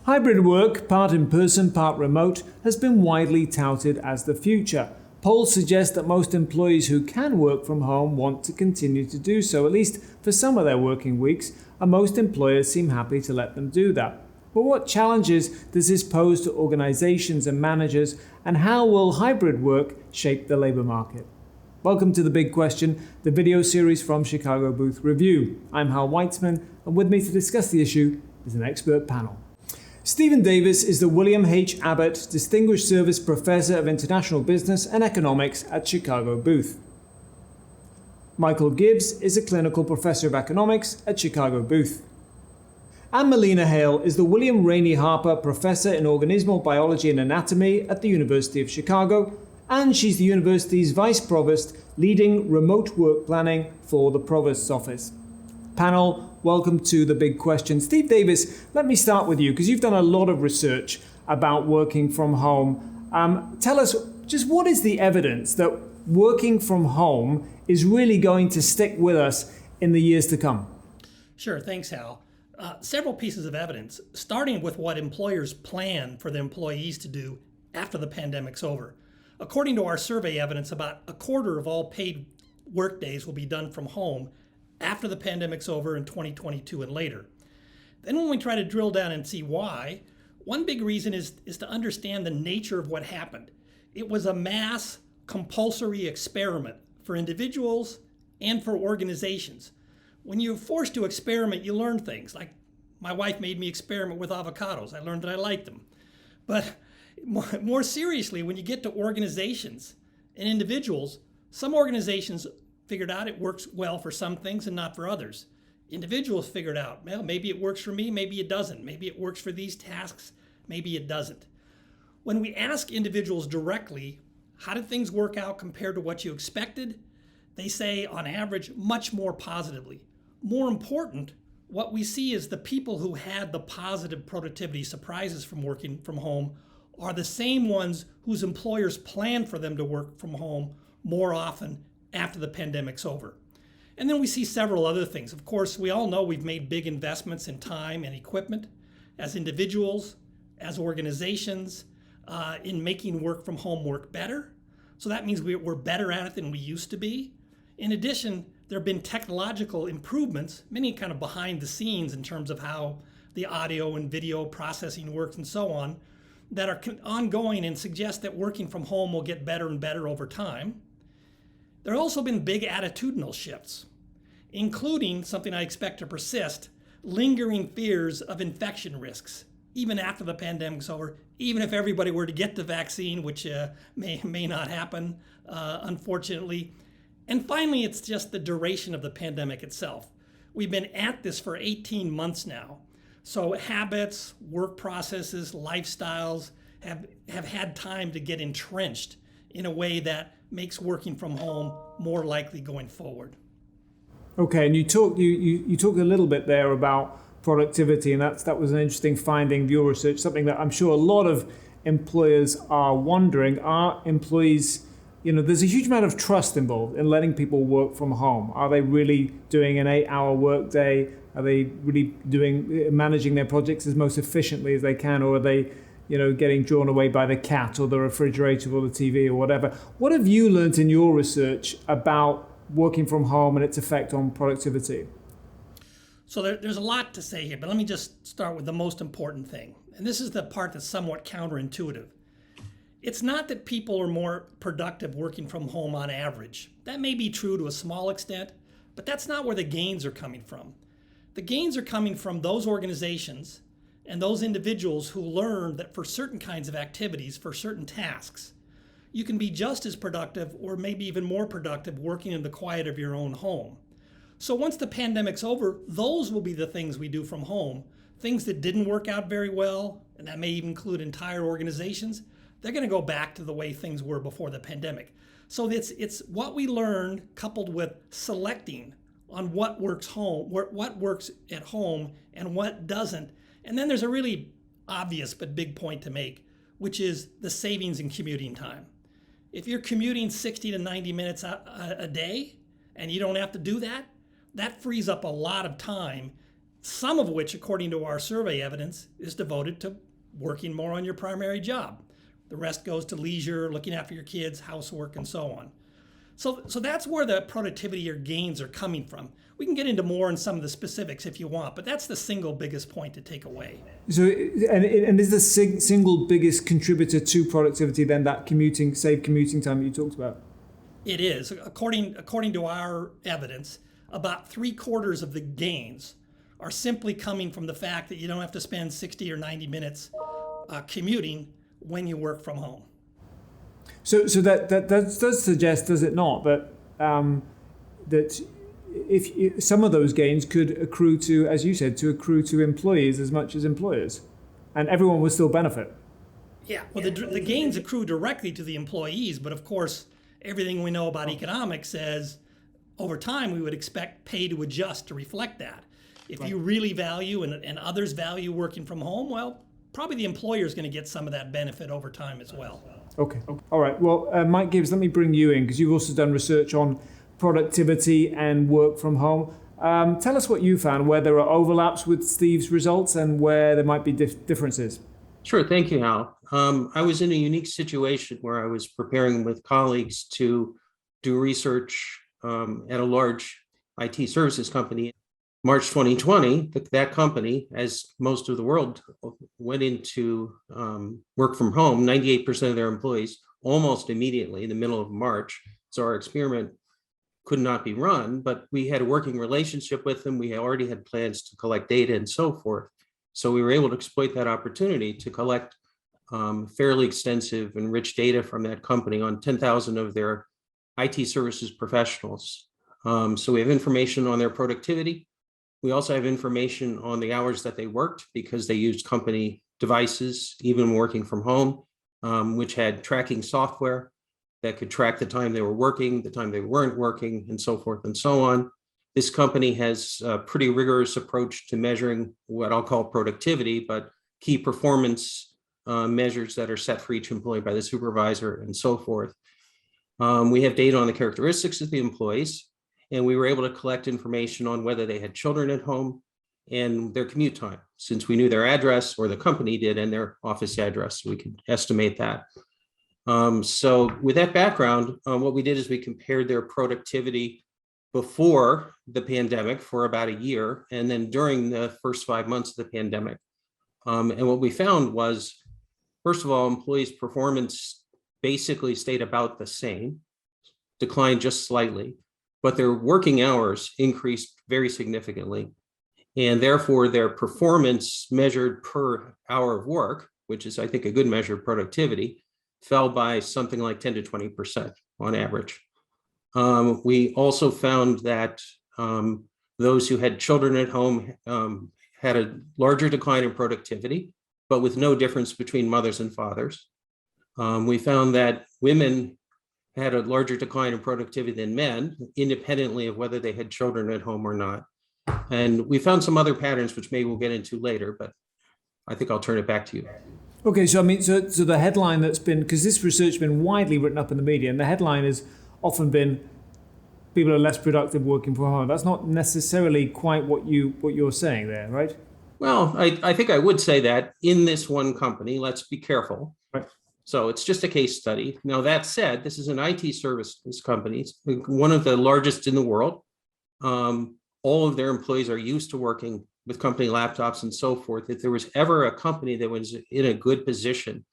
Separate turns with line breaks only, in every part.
Hybrid work, part in person, part remote, has been widely touted as the future. Polls suggest that most employees who can work from home want to continue to do so, at least for some of their working weeks, and most employers seem happy to let them do that. But what challenges does this pose to organizations and managers, and how will hybrid work shape the labor market? Welcome to The Big Question, the video series from Chicago Booth Review. I'm Hal Weitzman, and with me to discuss the issue is an expert panel. Stephen Davis is the William H. Abbott Distinguished Service Professor of International Business and Economics at Chicago Booth. Michael Gibbs is a Clinical Professor of Economics at Chicago Booth. And Melina Hale is the William Rainey Harper Professor in Organismal Biology and Anatomy at the University of Chicago, and she's the university's Vice Provost leading remote work planning for the Provost's Office. Panel, welcome to The Big Question. Steve Davis, let me start with you because you've done a lot of research about working from home. Tell us, just what is the evidence that working from home is really going to stick with us in the years to come?
Sure, thanks, Hal. Several pieces of evidence, starting with what employers plan for their employees to do after the pandemic's over. According to our survey evidence, about a quarter of all paid workdays will be done from home after the pandemic's over in 2022 and later. Then when we try to drill down and see why, one big reason is to understand the nature of what happened. It was a mass compulsory experiment for individuals and for organizations. When you're forced to experiment, you learn things. Like my wife made me experiment with avocados. I learned that I liked them. But more seriously, when you get to organizations and individuals, some organizations figured out it works well for some things and not for others. Individuals figured out, well, maybe it works for me, maybe it doesn't. Maybe it works for these tasks, maybe it doesn't. When we ask individuals directly, how did things work out compared to what you expected? They say, on average, much more positively. More important, what we see is the people who had the positive productivity surprises from working from home are the same ones whose employers plan for them to work from home more often after the pandemic's over. And then we see several other things. Of course, we all know we've made big investments in time and equipment as individuals, as organizations, in making work from home work better. So that means we're better at it than we used to be. In addition, there have been technological improvements, many kind of behind the scenes in terms of how the audio and video processing works and so on, that are ongoing and suggest that working from home will get better and better over time. There have also been big attitudinal shifts, including something I expect to persist, lingering fears of infection risks, even after the pandemic's over, even if everybody were to get the vaccine, which may not happen, unfortunately. And finally, it's just the duration of the pandemic itself. We've been at this for 18 months now. So habits, work processes, lifestyles have had time to get entrenched in a way that makes working from home more likely going forward.
Okay, and you talked a little bit there about productivity, and that was an interesting finding of your research, something that I'm sure a lot of employers are wondering. Are employees, there's a huge amount of trust involved in letting people work from home. Are they really doing an 8-hour workday? Are they really managing their projects as most efficiently as they can, or are they getting drawn away by the cat or the refrigerator or the TV or whatever? What have you learned in your research about working from home and its effect on productivity?
So there's a lot to say here, but let me just start with the most important thing. And this is the part that's somewhat counterintuitive. It's not that people are more productive working from home on average. That may be true to a small extent, but that's not where the gains are coming from. The gains are coming from those organizations and those individuals who learn that for certain kinds of activities, for certain tasks, you can be just as productive or maybe even more productive working in the quiet of your own home. So once the pandemic's over, those will be the things we do from home. Things that didn't work out very well, and that may even include entire organizations, they're going to go back to the way things were before the pandemic. So it's what we learned coupled with selecting on what works at home and what doesn't. And then there's a really obvious but big point to make, which is the savings in commuting time. If you're commuting 60 to 90 minutes a day and you don't have to do that, that frees up a lot of time some of which, according to our survey evidence, is devoted to working more on your primary job. The rest goes to leisure, looking after your kids, housework, and so on. So that's where the productivity or gains are coming from. We can get into more in some of the specifics if you want, but that's the single biggest point to take away.
So, and is the single biggest contributor to productivity then that saved commuting time that you talked about?
It is. According to our evidence, about 3/4 of the gains are simply coming from the fact that you don't have to spend 60 or 90 minutes commuting when you work from home.
So that does suggest, does it not, that that if some of those gains could accrue to, as you said, to employees as much as employers, and everyone would still benefit.
Yeah, well, the gains accrue directly to the employees, but of course, everything we know about economics says over time we would expect pay to adjust to reflect that. If you really value and others value working from home, well, probably the employer is going to get some of that benefit over time as well.
Okay. All right. Well, Mike Gibbs, let me bring you in because you've also done research on productivity and work from home. Tell us what you found, where there are overlaps with Steve's results and where there might be differences.
Sure. Thank you, Hal. I was in a unique situation where I was preparing with colleagues to do research at a large IT services company. March 2020, that company, as most of the world, went into work from home, 98% of their employees, almost immediately in the middle of March. So our experiment could not be run, but we had a working relationship with them. We already had plans to collect data and so forth. So we were able to exploit that opportunity to collect fairly extensive and rich data from that company on 10,000 of their IT services professionals. So we have information on their productivity. We also have information on the hours that they worked because they used company devices, even working from home, which had tracking software that could track the time they were working, the time they weren't working, and so forth and so on. This company has a pretty rigorous approach to measuring what I'll call productivity, but key performance measures that are set for each employee by the supervisor and so forth. We have data on the characteristics of the employees, and we were able to collect information on whether they had children at home and their commute time, since we knew their address, or the company did, and their office address. We could estimate that. So with that background, what we did is we compared their productivity before the pandemic for about a year, and then during the first 5 months of the pandemic. And what we found was, first of all, employees' performance basically stayed about the same, declined just slightly, but their working hours increased very significantly. And therefore, their performance measured per hour of work, which is, I think, a good measure of productivity, fell by something like 10 to 20% on average. We also found that those who had children at home had a larger decline in productivity, but with no difference between mothers and fathers. We found that women had a larger decline in productivity than men, independently of whether they had children at home or not. And we found some other patterns, which maybe we'll get into later, but I think I'll turn it back to you.
Okay, so I mean, so the headline that's been, because this research has been widely written up in the media, and the headline has often been, people are less productive working from home. That's not necessarily quite what you're saying there, right?
Well, I think I would say that in this one company, let's be careful.
Right.
So it's just a case study. Now, that said, this is an IT services company, one of the largest in the world. All of their employees are used to working with company laptops and so forth. If there was ever a company that was in a good position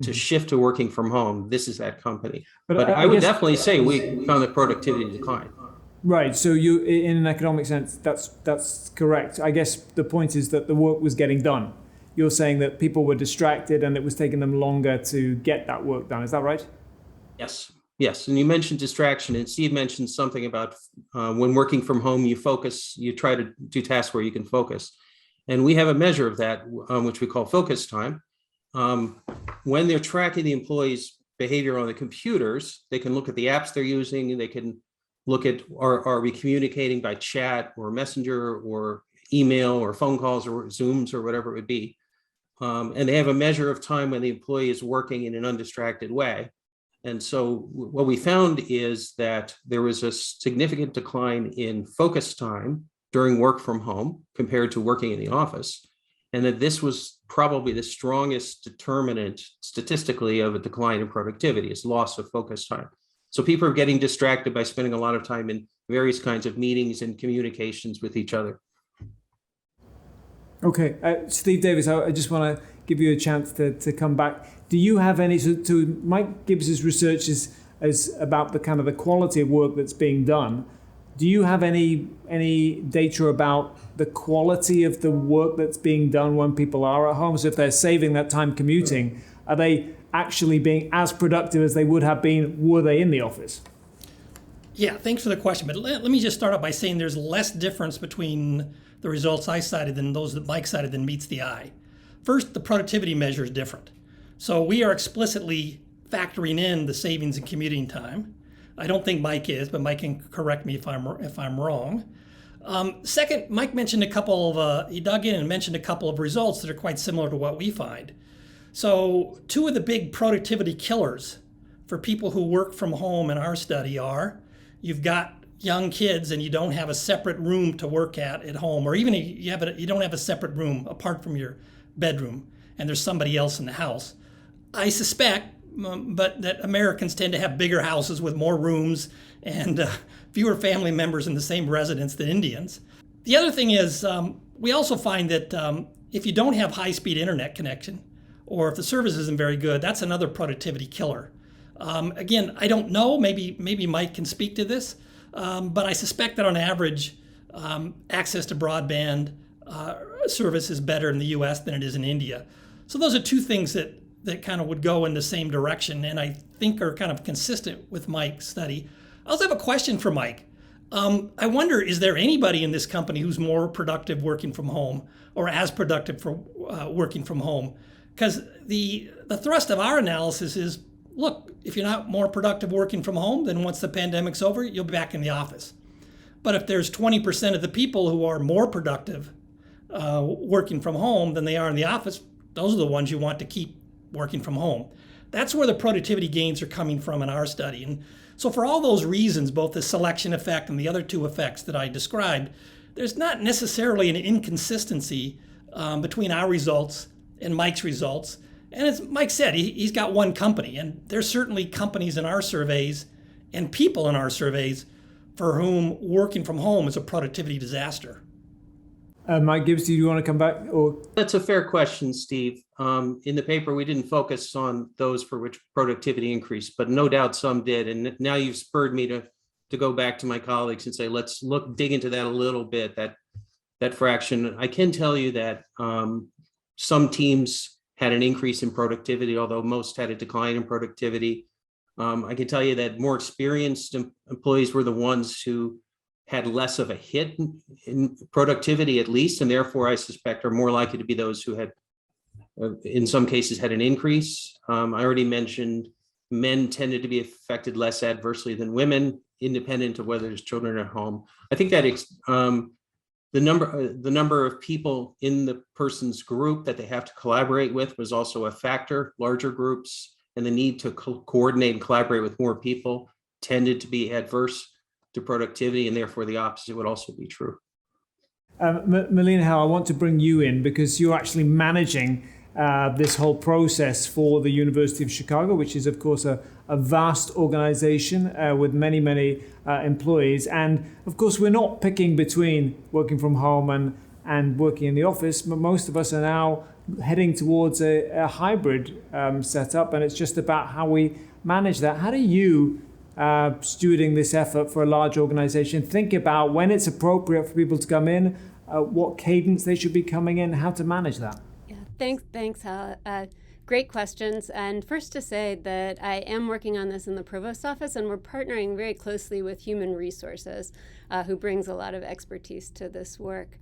to shift to working from home, this is that company. But I would definitely say we found the productivity decline.
Right. So you, in an economic sense, that's correct. I guess the point is that the work was getting done. You're saying that people were distracted and it was taking them longer to get that work done. Is that right?
Yes. Yes. And you mentioned distraction, and Steve mentioned something about when working from home, you focus, you try to do tasks where you can focus. And we have a measure of that, which we call focus time. When they're tracking the employees' behavior on the computers, they can look at the apps they're using, and they can look at, are we communicating by chat or messenger or email or phone calls or Zooms or whatever it would be. And they have a measure of time when the employee is working in an undistracted way. And so what we found is that there was a significant decline in focus time during work from home compared to working in the office, and that this was probably the strongest determinant statistically of a decline in productivity is loss of focus time. So people are getting distracted by spending a lot of time in various kinds of meetings and communications with each other.
Okay, Steve Davis, I just want to give you a chance to come back. Do you have any, so Mike Gibbs's research is about the kind of the quality of work that's being done. Do you have any data about the quality of the work that's being done when people are at home? So if they're saving that time commuting, are they actually being as productive as they would have been were they in the office?
Yeah, thanks for the question. But let me just start out by saying there's less difference between the results I cited than those that Mike cited than meets the eye. First, the productivity measure is different. So we are explicitly factoring in the savings in commuting time. I don't think Mike is, but Mike can correct me if I'm wrong. Second, Mike mentioned he dug in and mentioned a couple of results that are quite similar to what we find. So two of the big productivity killers for people who work from home in our study are you've got young kids and you don't have a separate room to work at home, or even you don't have a separate room apart from your bedroom and there's somebody else in the house. I suspect but that Americans tend to have bigger houses with more rooms and fewer family members in the same residence than Indians. The other thing is we also find that if you don't have high-speed internet connection, or if the service isn't very good, that's another productivity killer. Again, I don't know, maybe Mike can speak to this, but I suspect that on average, access to broadband service is better in the US than it is in India. So those are two things that kind of would go in the same direction and I think are kind of consistent with Mike's study. I also have a question for Mike. I wonder, is there anybody in this company who's more productive working from home or as productive for working from home? Because the thrust of our analysis is, look, if you're not more productive working from home, then once the pandemic's over, you'll be back in the office. But if there's 20% of the people who are more productive working from home than they are in the office, those are the ones you want to keep working from home. That's where the productivity gains are coming from in our study. And so for all those reasons, both the selection effect and the other two effects that I described, there's not necessarily an inconsistency between our results and Mike's results. And as Mike said, he's got one company, and there's certainly companies in our surveys and people in our surveys for whom working from home is a productivity disaster.
Mike Gibbs, do you want to come back? Or
That's a fair question, Steve. In the paper, we didn't focus on those for which productivity increased, but no doubt some did. And now you've spurred me to go back to my colleagues and say, let's dig into that a little bit, that fraction. I can tell you that some teams had an increase in productivity, although most had a decline in productivity. I can tell you that more experienced employees were the ones who had less of a hit in productivity, at least, and therefore I suspect are more likely to be those who had, in some cases, had an increase. I already mentioned men tended to be affected less adversely than women, independent of whether there's children at home. I think that the number of people in the person's group that they have to collaborate with was also a factor. Larger groups and the need to coordinate and collaborate with more people tended to be adverse to productivity, and therefore the opposite would also be true.
Melina Howe, I want to bring you in because you're actually managing this whole process for the University of Chicago, which is, of course, a vast organization with many, many employees. And, of course, we're not picking between working from home and working in the office, but most of us are now heading towards a hybrid setup, and it's just about how we manage that. How do you, stewarding this effort for a large organization, think about when it's appropriate for people to come in, what cadence they should be coming in, how to manage that?
Yeah, thanks, Hal. Great questions. And first to say that I am working on this in the Provost's office, and we're partnering very closely with Human Resources, who brings a lot of expertise to this work.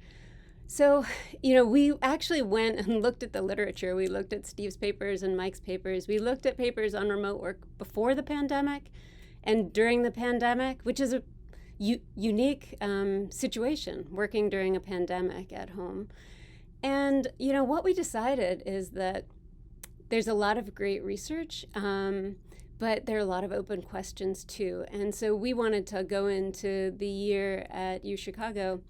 So, we actually went and looked at the literature. We looked at Steve's papers and Mike's papers. We looked at papers on remote work before the pandemic and during the pandemic, which is a unique situation, working during a pandemic at home. And, what we decided is that there's a lot of great research, but there are a lot of open questions too. And so we wanted to go into the year at UChicago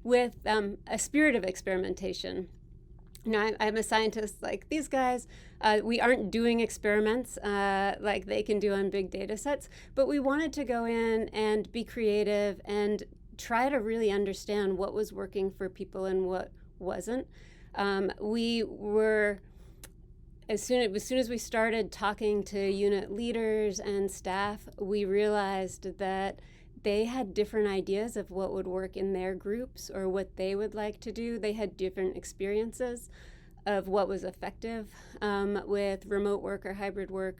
with a spirit of experimentation. I'm a scientist like these guys. We aren't doing experiments like they can do on big data sets, but we wanted to go in and be creative and try to really understand what was working for people and what wasn't. We were, as soon as we started talking to unit leaders and staff, we realized that they had different ideas of what would work in their groups or what they would like to do. They had different experiences of what was effective with remote work or hybrid work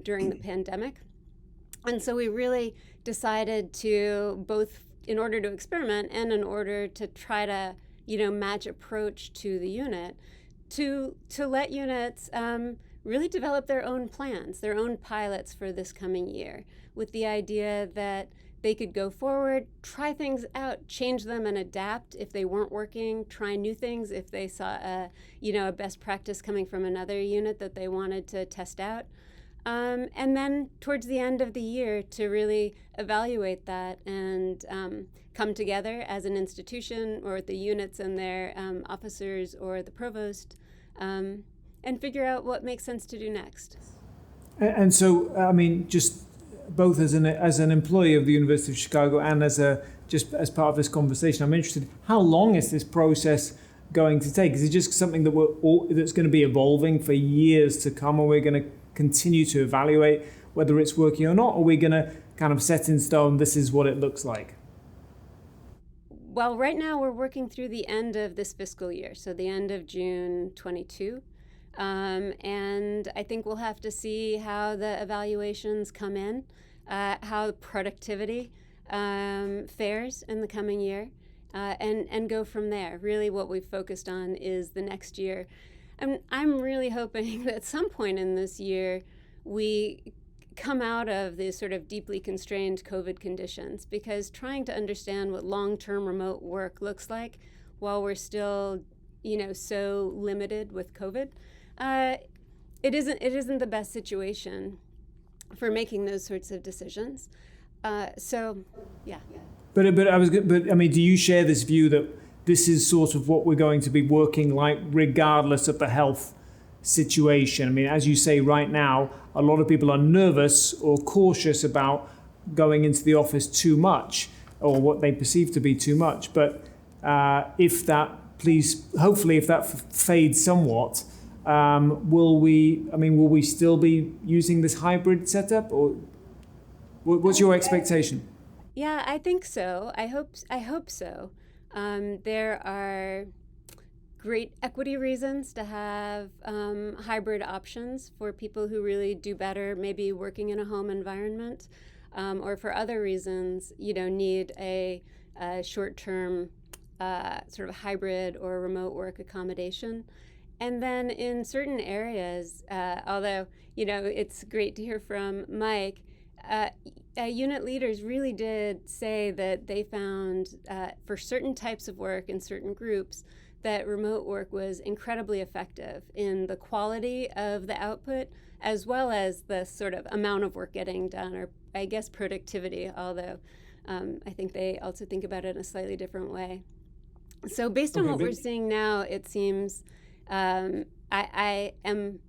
during the pandemic. And so we really decided to, both in order to experiment and in order to try to, match approach to the unit, to let units really develop their own plans, their own pilots for this coming year, with the idea that they could go forward, try things out, change them and adapt if they weren't working, try new things if they saw a best practice coming from another unit that they wanted to test out. And then towards the end of the year to really evaluate that and come together as an institution or the units and their officers or the provost and figure out what makes sense to do next.
And so, just both as an employee of the University of Chicago and as part of this conversation, I'm interested, how long is this process going to take? Is it just something that's going to be evolving for years to come, or we're going to continue to evaluate whether it's working or not, or are we going to kind of set in stone, this is what it looks like?
Well, right now we're working through the end of this fiscal year, so the end of June 22. And I think we'll have to see how the evaluations come in, how productivity fares in the coming year, and go from there. Really what we've focused on is the next year. And I'm really hoping that at some point in this year, we come out of these sort of deeply constrained COVID conditions, because trying to understand what long-term remote work looks like while we're still, so limited with COVID, it isn't the best situation for making those sorts of decisions. Yeah.
But do you share this view that this is sort of what we're going to be working like regardless of the health situation? As you say, right now, a lot of people are nervous or cautious about going into the office too much, or what they perceive to be too much. But if that fades somewhat, will we still be using this hybrid setup, or what's your expectation?
Yeah, I think so. I hope so. There are great equity reasons to have hybrid options for people who really do better, maybe working in a home environment, or for other reasons, need a short-term sort of hybrid or remote work accommodation. And then in certain areas, although, it's great to hear from Mike, unit leaders really did say that they found for certain types of work in certain groups that remote work was incredibly effective in the quality of the output, as well as the sort of amount of work getting done, or I guess productivity, although I think they also think about it in a slightly different way. So based on what we're seeing now, it seems I am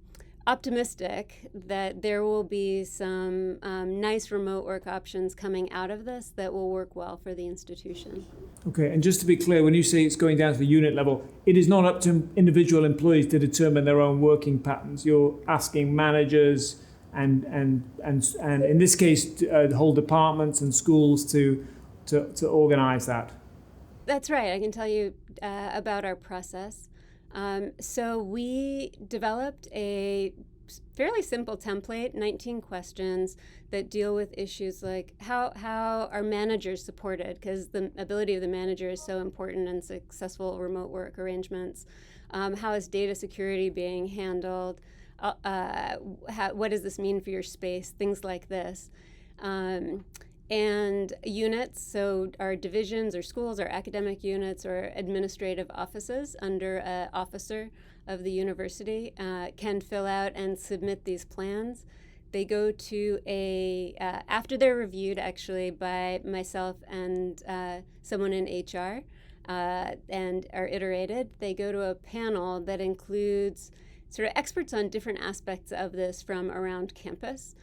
optimistic that there will be some nice remote work options coming out of this that will work well for the institution.
Okay, and just to be clear, when you say it's going down to the unit level, it is not up to individual employees to determine their own working patterns. You're asking managers and in this case, whole departments and schools to organize that.
That's right. I can tell you about our process. So we developed a fairly simple template, 19 questions that deal with issues like how are managers supported, because the ability of the manager is so important in successful remote work arrangements. How is data security being handled? What does this mean for your space? Things like this. And units, so our divisions or schools or academic units or administrative offices under an officer of the university can fill out and submit these plans. They go to after they're reviewed actually by myself and someone in HR, and are iterated. They go to a panel that includes sort of experts on different aspects of this from around campus.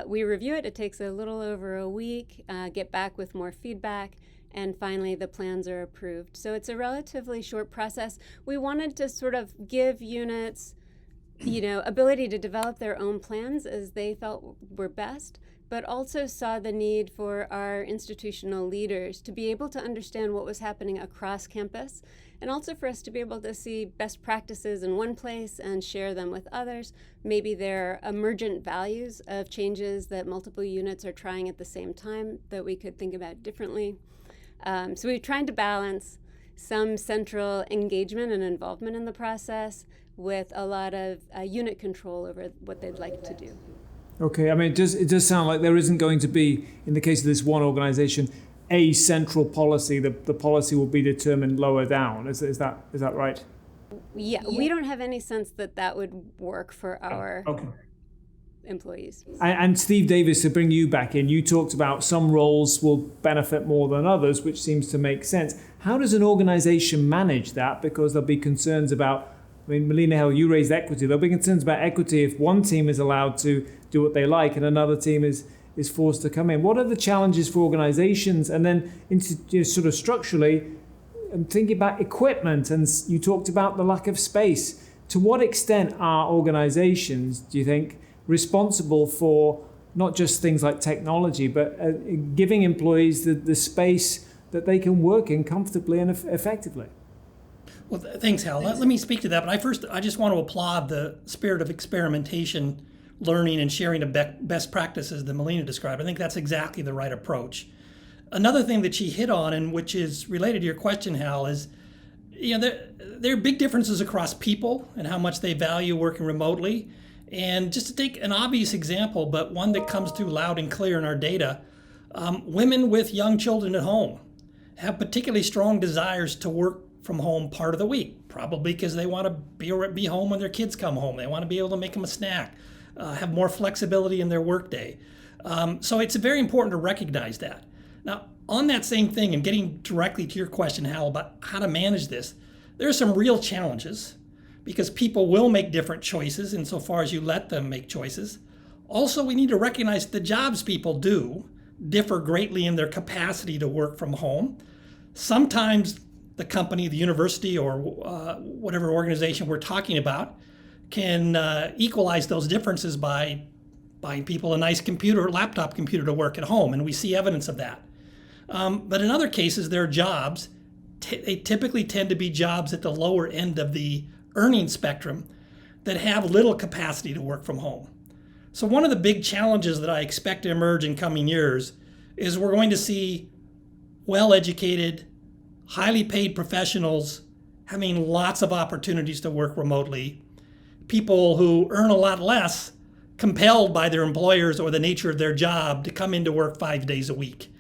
We review it. It takes a little over a week, get back with more feedback, and finally the plans are approved. So it's a relatively short process. We wanted to sort of give units, ability to develop their own plans as they felt were best, but also saw the need for our institutional leaders to be able to understand what was happening across campus, and also for us to be able to see best practices in one place and share them with others. Maybe there are emergent values of changes that multiple units are trying at the same time that we could think about differently. So we're trying to balance some central engagement and involvement in the process with a lot of unit control over what they'd like to do.
Okay, I mean, it does sound like there isn't going to be, in the case of this one organization, a central policy. The policy will be determined lower down. Is that right?
Yeah, we don't have any sense that would work for our employees.
And Steve Davis, to bring you back in, you talked about some roles will benefit more than others, which seems to make sense. How does an organization manage that? Because there'll be concerns about, Melina Hill, you raised equity. There'll be concerns about equity if one team is allowed to do what they like and another team is forced to come in. What are the challenges for organizations? And then sort of structurally, I'm thinking about equipment, and you talked about the lack of space. To what extent are organizations, do you think, responsible for not just things like technology, but giving employees the space that they can work in comfortably and effectively?
Well, thanks, Hal. Let me speak to that. But I just want to applaud the spirit of experimentation, learning, and sharing of best practices that Melina described. I think that's exactly the right approach. Another thing that she hit on, and which is related to your question, Hal, is there are big differences across people and how much they value working remotely. And just to take an obvious example, but one that comes through loud and clear in our data, women with young children at home have particularly strong desires to work from home part of the week, probably because they want to be home when their kids come home. They want to be able to make them a snack, have more flexibility in their workday. So it's very important to recognize that. Now, on that same thing, and getting directly to your question, Hal, about how to manage this, there are some real challenges because people will make different choices insofar as you let them make choices. Also, we need to recognize the jobs people do differ greatly in their capacity to work from home. Sometimes the company, the university, or whatever organization we're talking about can equalize those differences by buying people a nice laptop computer to work at home, and we see evidence of that. But in other cases, there are jobs, they typically tend to be jobs at the lower end of the earning spectrum that have little capacity to work from home. So one of the big challenges that I expect to emerge in coming years is we're going to see well-educated, highly paid professionals having lots of opportunities to work remotely, people who earn a lot less compelled by their employers or the nature of their job to come into work 5 days a week.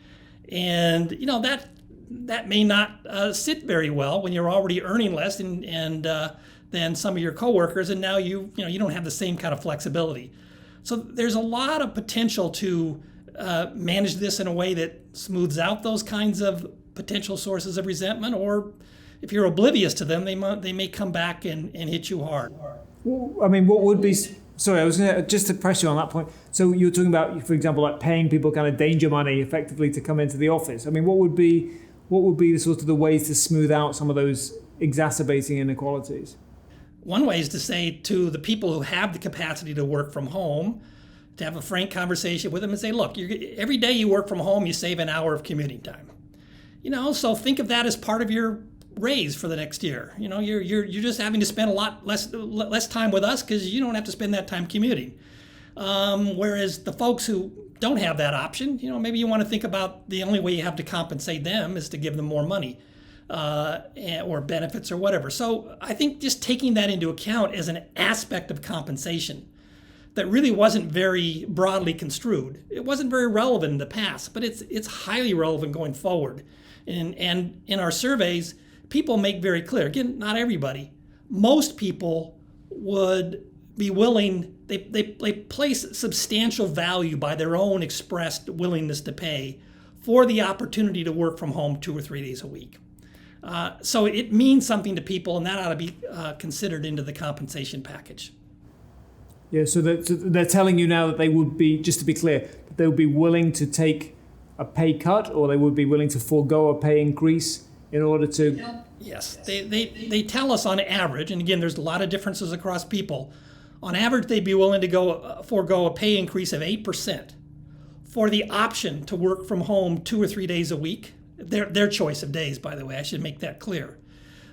And that may not sit very well when you're already earning less than some of your coworkers, and now you don't have the same kind of flexibility. So there's a lot of potential to manage this in a way that smooths out those kinds of potential sources of resentment, or if you're oblivious to them, they may come back and hit you hard.
Well, I mean, what would be... Sorry, I was going to just to press you on that point. So you're talking about, for example, like paying people kind of danger money effectively to come into the office. I mean, what would be the sort of the ways to smooth out some of those exacerbating inequalities?
One way is to say to the people who have the capacity to work from home, to have a frank conversation with them and say, look, every day you work from home, you save an hour of commuting time. So think of that as part of your raise for the next year. You're just having to spend a lot less time with us because you don't have to spend that time commuting. Whereas the folks who don't have that option, maybe you want to think about the only way you have to compensate them is to give them more money or benefits or whatever. So I think just taking that into account as an aspect of compensation that really wasn't very broadly construed. It wasn't very relevant in the past, but it's highly relevant going forward. And in our surveys, people make very clear, again, not everybody, most people would be willing, they place substantial value by their own expressed willingness to pay for the opportunity to work from home 2 or 3 days a week. So it means something to people, and that ought to be considered into the compensation package.
Yeah, so they're telling you now that they would be, just to be clear, that they would be willing to take a pay cut, or they would be willing to forego a pay increase in order to...
Yes, they tell us on average, and again, there's a lot of differences across people. On average, they'd be willing to forego a pay increase of 8% for the option to work from home 2 or 3 days a week. Their choice of days, by the way, I should make that clear.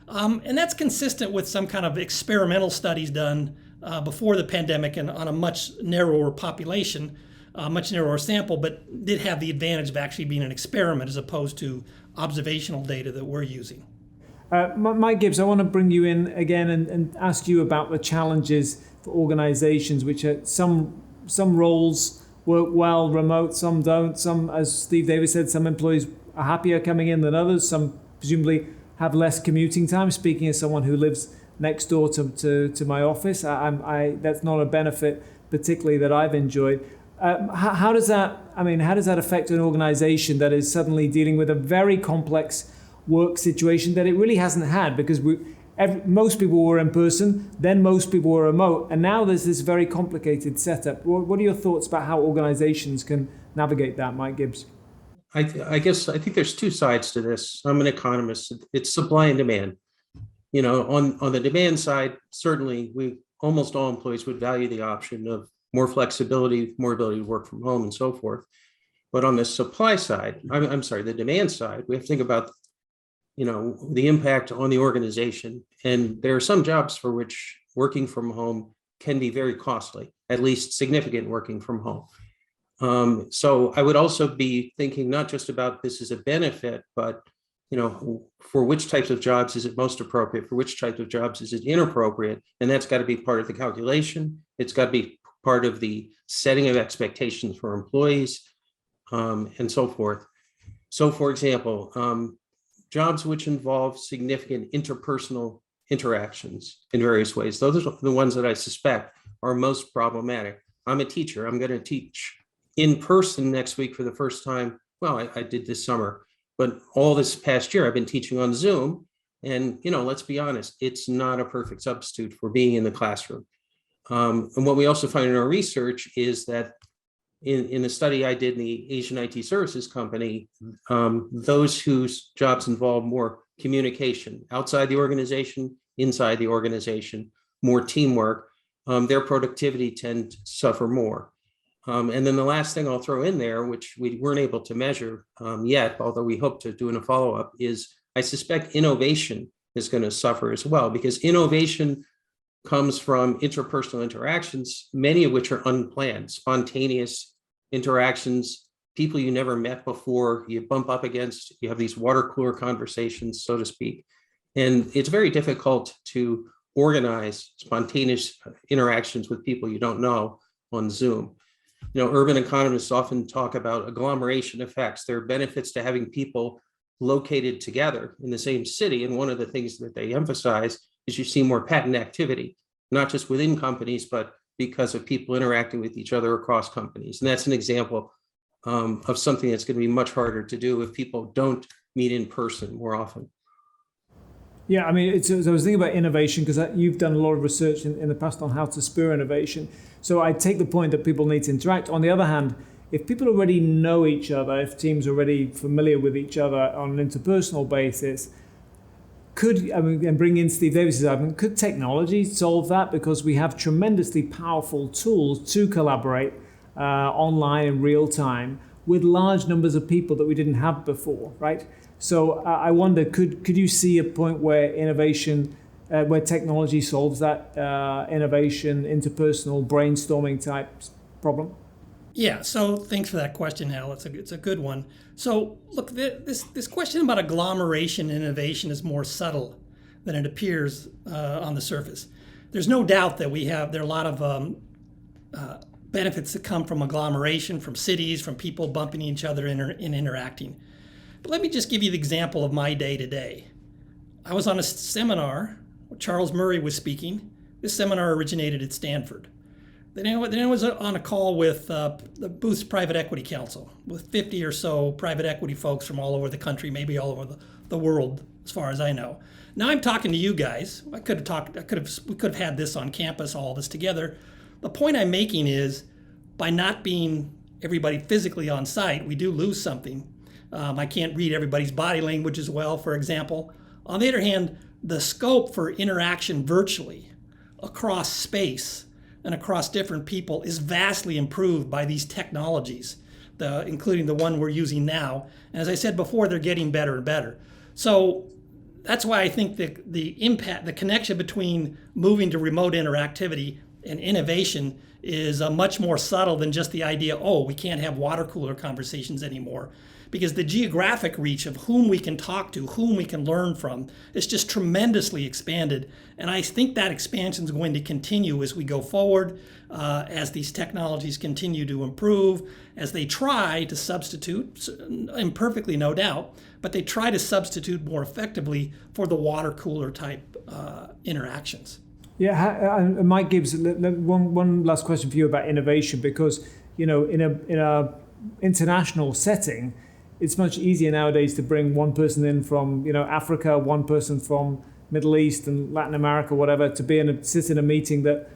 And that's consistent with some kind of experimental studies done before the pandemic and on a much narrower population, much narrower sample, but did have the advantage of actually being an experiment as opposed to observational data that we're using.
Mike Gibbs, I want to bring you in again and ask you about the challenges for organizations, which are some roles work well remote, some don't. Some, as Steve Davis said, some employees are happier coming in than others. Some presumably have less commuting time. Speaking as someone who lives next door to my office, that's not a benefit particularly that I've enjoyed. How does that affect an organization that is suddenly dealing with a very complex work situation that it really hasn't had, because most people were in person, then most people were remote, and now there's this very complicated setup. What are your thoughts about how organizations can navigate that, Mike Gibbs?
I think there's two sides to this. I'm an economist. It's supply and demand. On the demand side, certainly almost all employees would value the option of more flexibility, more ability to work from home and so forth. But on the supply side, the demand side, we have to think about the impact on the organization. And there are some jobs for which working from home can be very costly, at least significant working from home. So I would also be thinking not just about this as a benefit, but for which types of jobs is it most appropriate? For which types of jobs is it inappropriate? And that's got to be part of the calculation. It's got to be part of the setting of expectations for employees, and so forth. So, for example, jobs which involve significant interpersonal interactions in various ways, those are the ones that I suspect are most problematic. I'm a teacher. I'm going to teach in person next week for the first time. Well, I did this summer, but all this past year I've been teaching on Zoom. And, let's be honest, it's not a perfect substitute for being in the classroom. And what we also find in our research is that in the study I did in the Asian IT services company, those whose jobs involve more communication outside the organization, inside the organization, more teamwork, their productivity tend to suffer more. And then the last thing I'll throw in there, which we weren't able to measure yet, although we hope to do in a follow-up, is I suspect innovation is going to suffer as well, because innovation comes from interpersonal interactions, many of which are unplanned, spontaneous interactions, people you never met before, you bump up against, you have these water cooler conversations, so to speak. And it's very difficult to organize spontaneous interactions with people you don't know on Zoom. Urban economists often talk about agglomeration effects. There are benefits to having people located together in the same city. And one of the things that they emphasize is you see more patent activity, not just within companies, but because of people interacting with each other across companies. And that's an example of something that's going to be much harder to do if people don't meet in person more often.
Yeah, I mean, I was thinking about innovation because you've done a lot of research in the past on how to spur innovation. So I take the point that people need to interact. On the other hand, if people already know each other, if teams are already familiar with each other on an interpersonal basis, and bring in Steve Davis's argument, could technology solve that? Because we have tremendously powerful tools to collaborate online in real time with large numbers of people that we didn't have before, right? So I wonder, could you see a point where innovation, where technology solves that innovation, interpersonal brainstorming type problem?
Yeah, so thanks for that question, Hal. It's a good one. So look, this question about agglomeration and innovation is more subtle than it appears on the surface. There's no doubt that there are a lot of benefits that come from agglomeration, from cities, from people bumping each other and interacting. But let me just give you the example of my day to day. I was on a seminar. Charles Murray was speaking. This seminar originated at Stanford. Then I was on a call with the Booth's Private Equity Council with 50 or so private equity folks from all over the country, maybe all over the world, as far as I know. Now I'm talking to you guys. We could have had this on campus, all this together. The point I'm making is, by not being everybody physically on site, we do lose something. I can't read everybody's body language as well, for example. On the other hand, the scope for interaction virtually across space and across different people is vastly improved by these technologies, including the one we're using now. And as I said before, they're getting better and better. So that's why I think the impact, the connection between moving to remote interactivity and innovation is much more subtle than just the idea, oh, we can't have water cooler conversations anymore. Because the geographic reach of whom we can talk to, whom we can learn from, is just tremendously expanded. And I think that expansion is going to continue as we go forward, as these technologies continue to improve, as they try to substitute, imperfectly no doubt, but they try to substitute more effectively for the water cooler type interactions.
Yeah, Mike Gibbs, one last question for you about innovation, because in a international setting, it's much easier nowadays to bring one person in from Africa, one person from Middle East and Latin America, whatever, to sit in a meeting that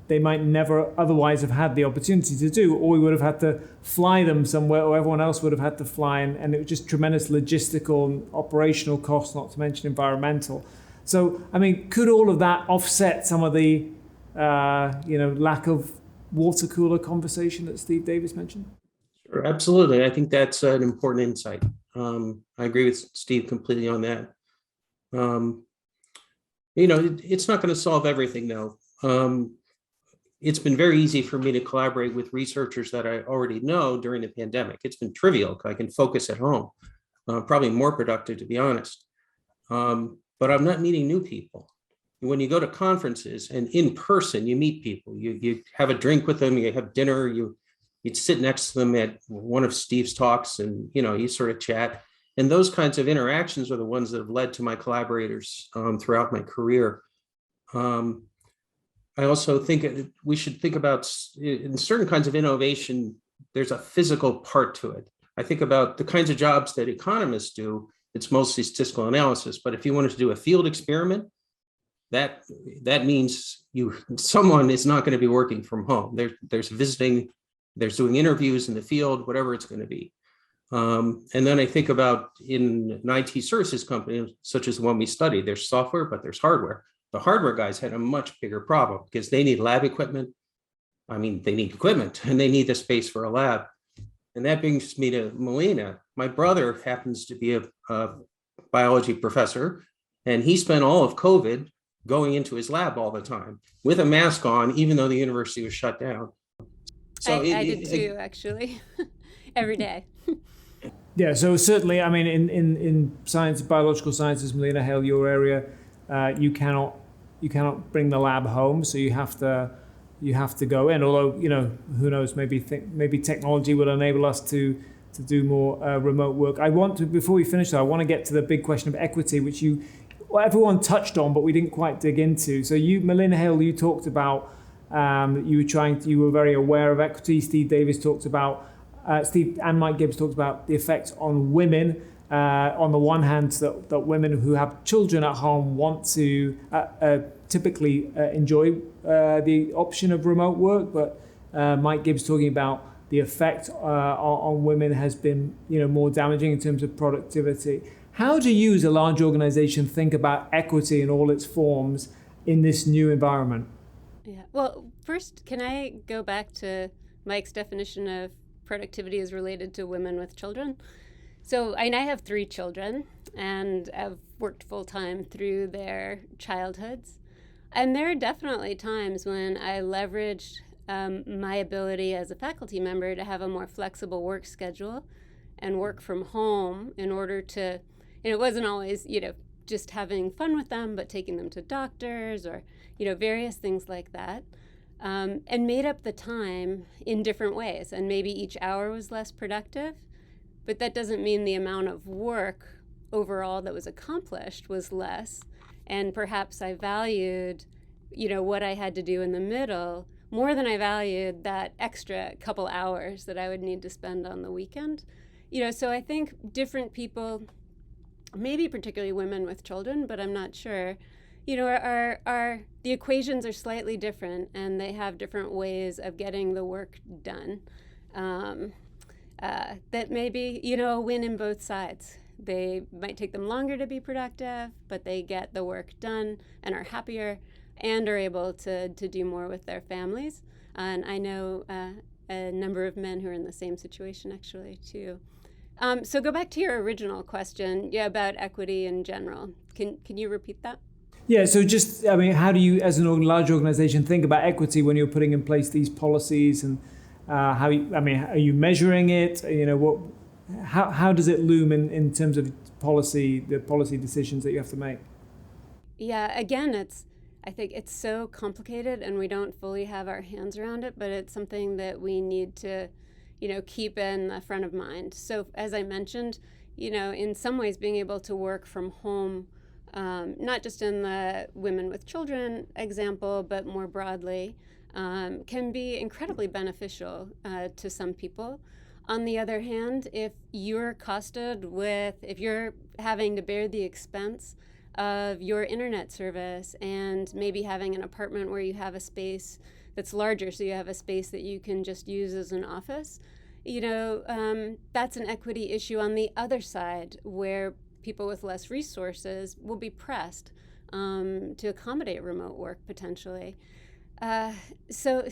they might never otherwise have had the opportunity to do, or we would have had to fly them somewhere, or everyone else would have had to fly, and it was just tremendous logistical and operational costs, not to mention environmental. So, I mean, could all of that offset some of the lack of water cooler conversation that Steve Davis mentioned?
Sure, absolutely. I think that's an important insight. I agree with Steve completely on that. It's not going to solve everything, though. It's been very easy for me to collaborate with researchers that I already know during the pandemic. It's been trivial. I can focus at home, probably more productive, to be honest. But I'm not meeting new people. When you go to conferences and in person, you meet people. You have a drink with them, you have dinner, you'd sit next to them at one of Steve's talks, and you sort of chat. And those kinds of interactions are the ones that have led to my collaborators throughout my career. I also think we should think about, in certain kinds of innovation, there's a physical part to it. I think about the kinds of jobs that economists do. It's mostly statistical analysis. But if you wanted to do a field experiment, that means someone is not going to be working from home. There's visiting, there's doing interviews in the field, whatever it's going to be. And then I think about in an IT services company, such as the one we studied, there's software, but there's hardware. The hardware guys had a much bigger problem because they need lab equipment. I mean, they need equipment and they need the space for a lab. And that brings me to Melina. My brother happens to be a biology professor, and he spent all of COVID going into his lab all the time with a mask on, even though the university was shut down.
So I did too, actually, every day.
Yeah, so certainly, I mean, in science, biological sciences, Melina Hale, your area, you cannot bring the lab home, so you have to go in. Although who knows, maybe technology will enable us to do more remote work. I want to, before we finish, though, I want to get to the big question of equity, which everyone touched on, but we didn't quite dig into. So Melina Hale, you talked about you were very aware of equity. Steve Davis talked about. Steve and Mike Gibbs talked about the effects on women. On the one hand, that women who have children at home want to typically enjoy the option of remote work, but Mike Gibbs talking about the effect on women has been more damaging in terms of productivity. How do you, as a large organization, think about equity in all its forms in this new environment?
Yeah. Well, first, can I go back to Mike's definition of productivity as related to women with children? So I have 3 children, and I've worked full-time through their childhoods. And there are definitely times when I leveraged my ability as a faculty member to have a more flexible work schedule and work from home in order to, it wasn't always, just having fun with them, but taking them to doctors or, various things like that. And made up the time in different ways. And maybe each hour was less productive, but that doesn't mean the amount of work overall that was accomplished was less. And perhaps I valued, what I had to do in the middle more than I valued that extra couple hours that I would need to spend on the weekend. So I think different people, maybe particularly women with children, but I'm not sure, are the equations are slightly different, and they have different ways of getting the work done. That may be, a win in both sides. They might take them longer to be productive, but they get the work done and are happier and are able to do more with their families. And I know a number of men who are in the same situation, actually, too. So go back to your original question, about equity in general. Can you repeat that?
Yeah, so how do you, as a large organization, think about equity when you're putting in place these policies, and are you measuring it? How does it loom in terms of the policy decisions that you have to make?
Yeah, again, I think it's so complicated, and we don't fully have our hands around it, but it's something that we need to, keep in the front of mind. So as I mentioned, in some ways being able to work from home, not just in the women with children example, but more broadly, can be incredibly beneficial to some people. On the other hand, if you're having to bear the expense of your internet service and maybe having an apartment where you have a space that's larger, so you have a space that you can just use as an office, that's an equity issue on the other side, where people with less resources will be pressed to accommodate remote work potentially. So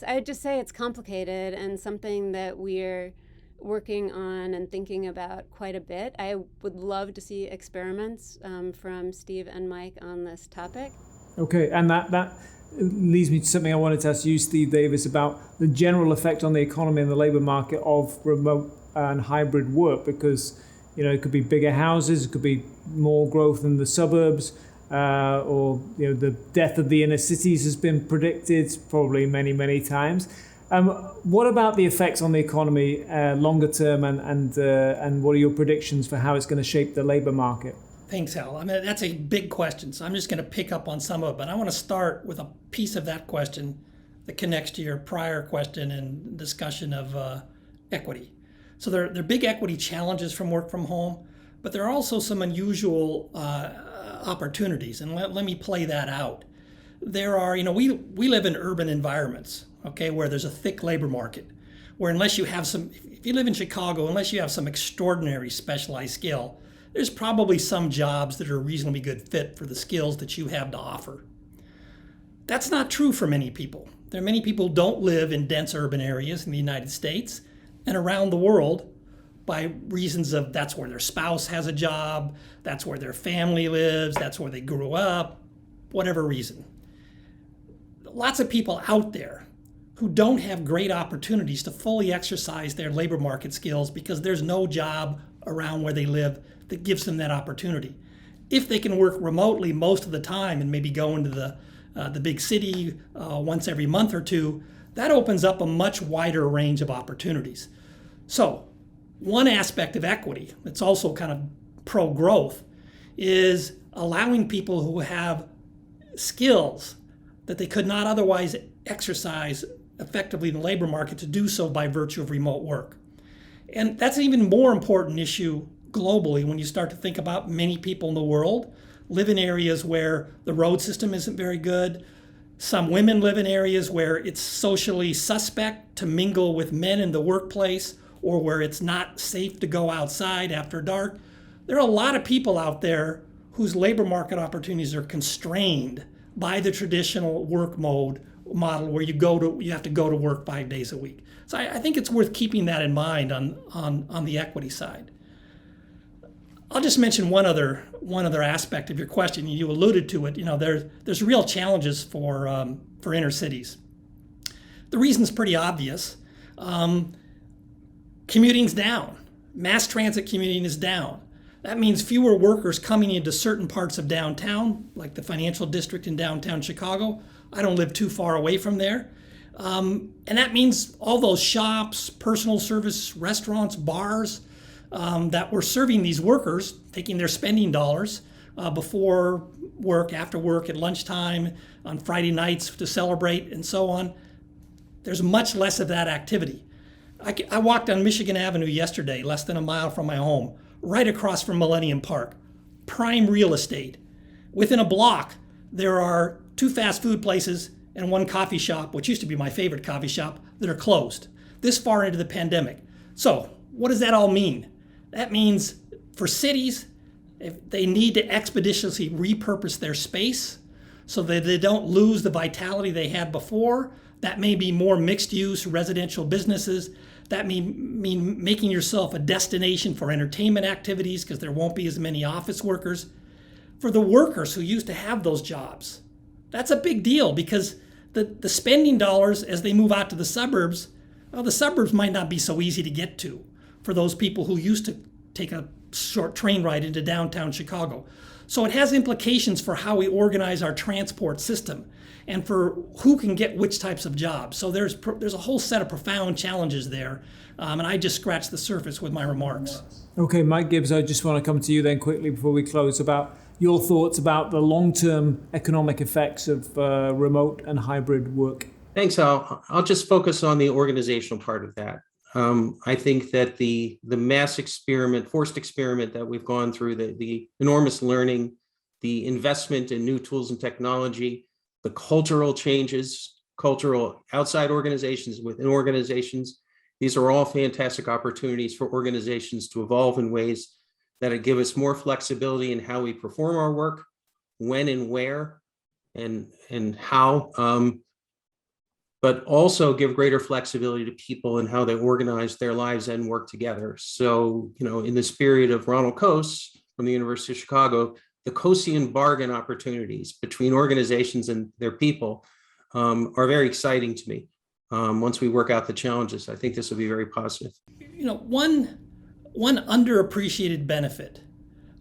I'd just say it's complicated and something that we're working on and thinking about quite a bit. I would love to see experiments from Steve and Mike on this topic.
Okay, and that leads me to something I wanted to ask you, Steve Davis, about the general effect on the economy and the labor market of remote and hybrid work, because it could be bigger houses, it could be more growth in the suburbs, or the death of the inner cities has been predicted probably many, many times. What about the effects on the economy longer term, and what are your predictions for how it's going to shape the labor market?
Thanks, Hal. That's a big question, so I'm just going to pick up on some of it. But I want to start with a piece of that question that connects to your prior question and discussion of equity. So there are big equity challenges from work from home, but there are also some unusual opportunities, and let me play that out. There are, we live in urban environments, okay, where there's a thick labor market, where if you live in Chicago, unless you have some extraordinary specialized skill, there's probably some jobs that are a reasonably good fit for the skills that you have to offer. That's not true for many people. There are many people who don't live in dense urban areas in the United States and around the world by reasons of that's where their spouse has a job, that's where their family lives, that's where they grew up, whatever reason. Lots of people out there who don't have great opportunities to fully exercise their labor market skills because there's no job around where they live that gives them that opportunity. If they can work remotely most of the time and maybe go into the big city once every month or two, that opens up a much wider range of opportunities. So one aspect of equity that's also kind of pro-growth is allowing people who have skills that they could not otherwise exercise effectively in the labor market to do so by virtue of remote work. And that's an even more important issue globally when you start to think about many people in the world live in areas where the road system isn't very good. Some women live in areas where it's socially suspect to mingle with men in the workplace, or where it's not safe to go outside after dark. There are a lot of people out there whose labor market opportunities are constrained by the traditional work model where you have to go to work 5 days a week. So I think it's worth keeping that in mind on the equity side. I'll just mention one other aspect of your question. You alluded to it. There's real challenges for inner cities. The reason's pretty obvious. Commuting's down. Mass transit commuting is down. That means fewer workers coming into certain parts of downtown, like the financial district in downtown Chicago. I don't live too far away from there. And that means all those shops, personal service, restaurants, bars that were serving these workers, taking their spending dollars before work, after work, at lunchtime, on Friday nights to celebrate, and so on, there's much less of that activity. I walked on Michigan Avenue yesterday, less than a mile from my home, right across from Millennium Park. Prime real estate. Within a block, there are 2 fast food places and 1 coffee shop, which used to be my favorite coffee shop, that are closed this far into the pandemic. So what does that all mean? That means for cities, if they need to expeditiously repurpose their space so that they don't lose the vitality they had before. That may be more mixed use residential businesses. That may mean making yourself a destination for entertainment activities because there won't be as many office workers. For the workers who used to have those jobs, that's a big deal because the spending dollars as they move out to the suburbs, well, the suburbs might not be so easy to get to for those people who used to take a short train ride into downtown Chicago. So it has implications for how we organize our transport system and for who can get which types of jobs. So there's a whole set of profound challenges there, and I just scratched the surface with my remarks.
Okay, Mike Gibbs, I just want to come to you then quickly before we close about your thoughts about the long-term economic effects of remote and hybrid work.
Thanks, Al. I'll just focus on the organizational part of that. I think that the mass experiment, forced experiment that we've gone through, the enormous learning, the investment in new tools and technology, the cultural changes, cultural outside organizations, within organizations, these are all fantastic opportunities for organizations to evolve in ways that give us more flexibility in how we perform our work, when and where, and how. But also give greater flexibility to people in how they organize their lives and work together. So, in the spirit of Ronald Coase from the University of Chicago, the Coasean bargain opportunities between organizations and their people are very exciting to me. Once we work out the challenges, I think this will be very positive.
One underappreciated benefit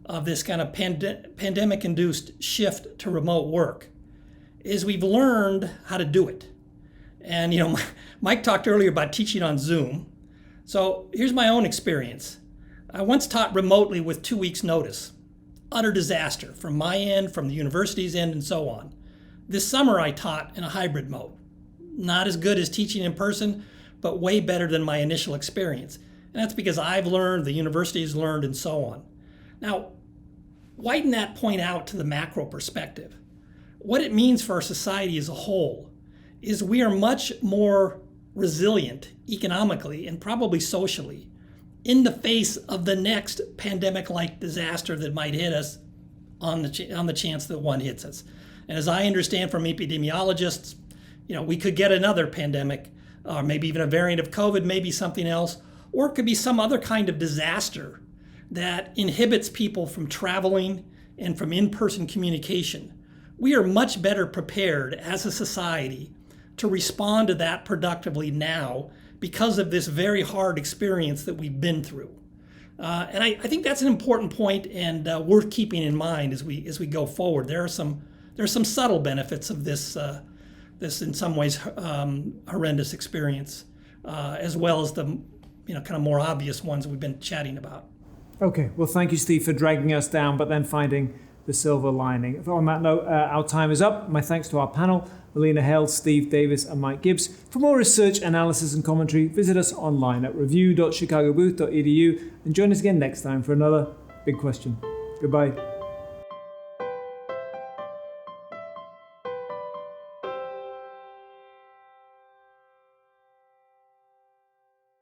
of this kind of pandemic-induced shift to remote work is we've learned how to do it. And Mike talked earlier about teaching on Zoom. So here's my own experience. I once taught remotely with 2 weeks notice. Utter disaster from my end, from the university's end, and so on. This summer I taught in a hybrid mode. Not as good as teaching in person, but way better than my initial experience. And that's because I've learned, the university's learned, and so on. Now, widen that point out to the macro perspective. What it means for our society as a whole is we are much more resilient economically and probably socially in the face of the next pandemic-like disaster that might hit us on the chance that one hits us. And as I understand from epidemiologists, we could get another pandemic, or maybe even a variant of COVID, maybe something else, or it could be some other kind of disaster that inhibits people from traveling and from in-person communication. We are much better prepared as a society to respond to that productively now because of this very hard experience that we've been through. And I think that's an important point and worth keeping in mind as we go forward. There are some subtle benefits of this in some ways horrendous experience, as well as the kind of more obvious ones we've been chatting about.
Okay, well, thank you, Steve, for dragging us down, but then finding the silver lining. On that note, our time is up. My thanks to our panel, Melina Hale, Steve Davis, and Mike Gibbs. For more research, analysis, and commentary, visit us online at review.chicagobooth.edu and join us again next time for another Big Question. Goodbye.